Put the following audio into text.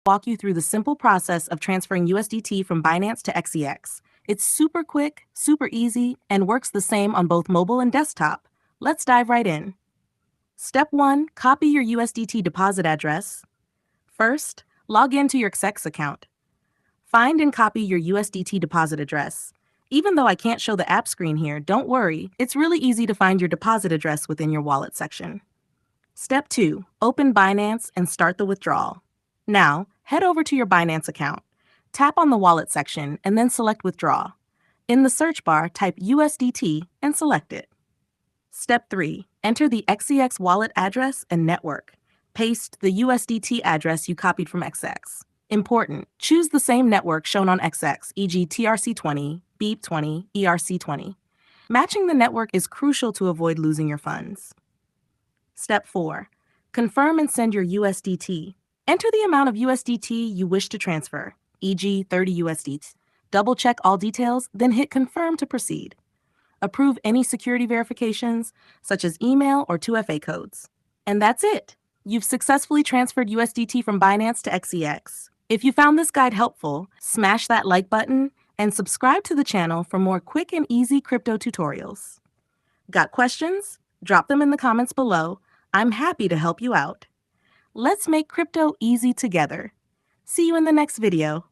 walk you through the simple process of transferring USDT from Binance to XEX. It's super quick, super easy, and works the same on both mobile and desktop. Let's dive right in. Step 1. Copy your USDT deposit address. First, log into your XEX account. Find and copy your USDT deposit address. Even though I can't show the app screen here, don't worry, it's really easy to find your deposit address within your wallet section. Step 2. Open Binance and start the withdrawal. Now, head over to your Binance account. Tap on the Wallet section and then select Withdraw. In the search bar, type USDT and select it. Step 3. Enter the XEX wallet address and network. Paste the USDT address you copied from XEX. Important, choose the same network shown on XEX, e.g. TRC20, BEEP20, ERC20. Matching the network is crucial to avoid losing your funds. Step 4. Confirm and send your USDT. Enter the amount of USDT you wish to transfer, e.g. 30 USDT. Double-check all details, then hit Confirm to proceed. Approve any security verifications, such as email or 2FA codes. And that's it! You've successfully transferred USDT from Binance to XEX. If you found this guide helpful, smash that like button and subscribe to the channel for more quick and easy crypto tutorials. Got questions? Drop them in the comments below. I'm happy to help you out. Let's make crypto easy together. See you in the next video.